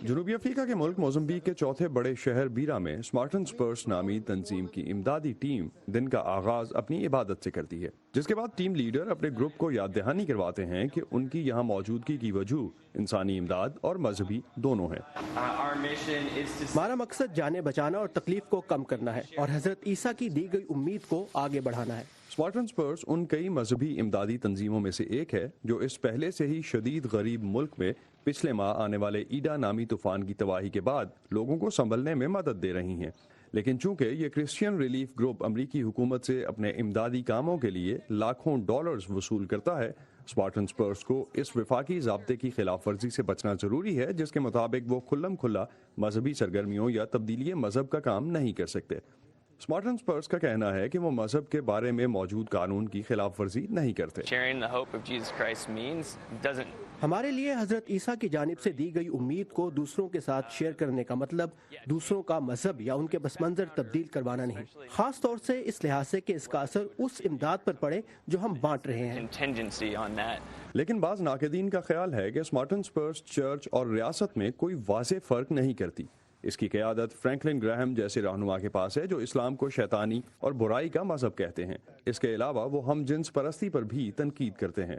جنوبی افریقہ کے ملک موزمبیق کے چوتھے بڑے شہر بیرا میں اسمارٹن سپرس نامی تنظیم کی امدادی ٹیم دن کا آغاز اپنی عبادت سے کرتی ہے، جس کے بعد ٹیم لیڈر اپنے گروپ کو یاد دہانی کرواتے ہیں کہ ان کی یہاں موجودگی کی وجہ انسانی امداد اور مذہبی دونوں ہیں۔ ہمارا مقصد جانیں بچانا اور تکلیف کو کم کرنا ہے اور حضرت عیسیٰ کی دی گئی امید کو آگے بڑھانا ہے۔ اسمارٹن سپرس ان کئی مذہبی امدادی تنظیموں میں سے ایک ہے جو اس پہلے سے ہی شدید غریب ملک میں پچھلے ماہ آنے والے ایڈا نامی طوفان کی تباہی کے بعد لوگوں کو سنبھلنے میں مدد دے رہی ہیں، لیکن چونکہ یہ کرسچین ریلیف گروپ امریکی حکومت سے اپنے امدادی کاموں کے لیے لاکھوں ڈالرز وصول کرتا ہے، اسمارٹن سپرس کو اس وفاقی ضابطے کی خلاف ورزی سے بچنا ضروری ہے جس کے مطابق وہ کھلم کھلا مذہبی سرگرمیوں یا تبدیلی مذہب کا کام نہیں کر سکتے۔ اسمارٹن سپرس کا کہنا ہے کہ وہ مذہب کے بارے میں موجود قانون کی خلاف ورزی نہیں کرتے۔ ہمارے لیے حضرت عیسیٰ کی جانب سے دی گئی امید کو دوسروں کے ساتھ شیئر کرنے کا مطلب دوسروں کا مذہب یا ان کے پس منظر تبدیل کروانا نہیں، خاص طور سے اس لحاظ سے کہ اس کا اثر اس امداد پر پڑے جو ہم بانٹ رہے ہیں۔ لیکن بعض ناقدین کا خیال ہے کہ اسمارٹن سپرس چرچ اور ریاست میں کوئی واضح فرق نہیں کرتی۔ اس کی قیادت فرینکلن گراہم جیسے رہنما کے پاس ہے جو اسلام کو شیطانی اور برائی کا مذہب کہتے ہیں۔ اس کے علاوہ وہ ہم جنس پرستی پر بھی تنقید کرتے ہیں۔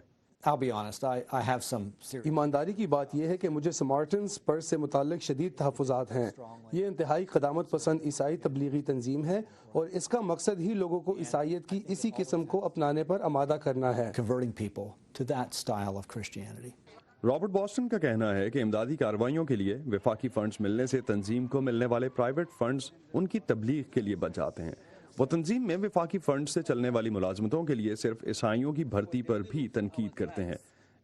ایمانداری کی بات یہ ہے کہ مجھے اسمارٹن سپرس سے متعلق شدید تحفظات ہیں۔ یہ انتہائی قدامت پسند عیسائی تبلیغی تنظیم ہے اور اس کا مقصد ہی لوگوں کو عیسائیت کی اسی قسم کو اپنانے پر آمادہ کرنا ہے۔ رابرٹ باسٹن کا کہنا ہے کہ امدادی کارروائیوں کے لیے وفاقی فنڈز ملنے سے تنظیم کو ملنے والے پرائیویٹ فنڈز ان کی تبلیغ کے لیے بچ جاتے ہیں۔ وہ تنظیم میں وفاقی فنڈز سے چلنے والی ملازمتوں کے لیے صرف عیسائیوں کی بھرتی پر بھی تنقید کرتے ہیں۔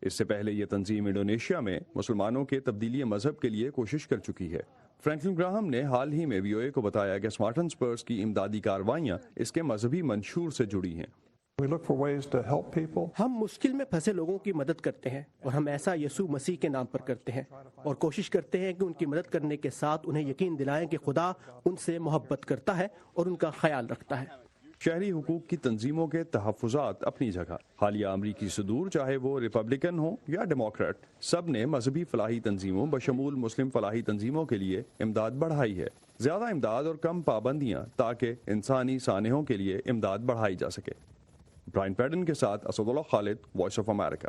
اس سے پہلے یہ تنظیم انڈونیشیا میں مسلمانوں کے تبدیلی مذہب کے لیے کوشش کر چکی ہے۔ فرینکلن گراہم نے حال ہی میں وی او اے کو بتایا کہ اسمارٹن سپرس کی امدادی کارروائیاں اس کے مذہبی منشور سے جڑی ہیں۔ ہم مشکل میں پھنسے لوگوں کی مدد کرتے ہیں اور ہم ایسا یسوع مسیح کے نام پر کرتے ہیں اور کوشش کرتے ہیں کہ ان کی مدد کرنے کے ساتھ انہیں یقین دلائیں کہ خدا ان سے محبت کرتا ہے اور ان کا خیال رکھتا ہے۔ شہری حقوق کی تنظیموں کے تحفظات اپنی جگہ، حالیہ امریکی صدور چاہے وہ ریپبلکن ہوں یا ڈیموکریٹ، سب نے مذہبی فلاحی تنظیموں بشمول مسلم فلاحی تنظیموں کے لیے امداد بڑھائی ہے۔ زیادہ امداد اور کم پابندیاں تاکہ انسانی سانحوں کے لیے امداد بڑھائی جا سکے۔ برائن پیڈن کے ساتھ اسد اللہ خالد، وائس آف امریکہ۔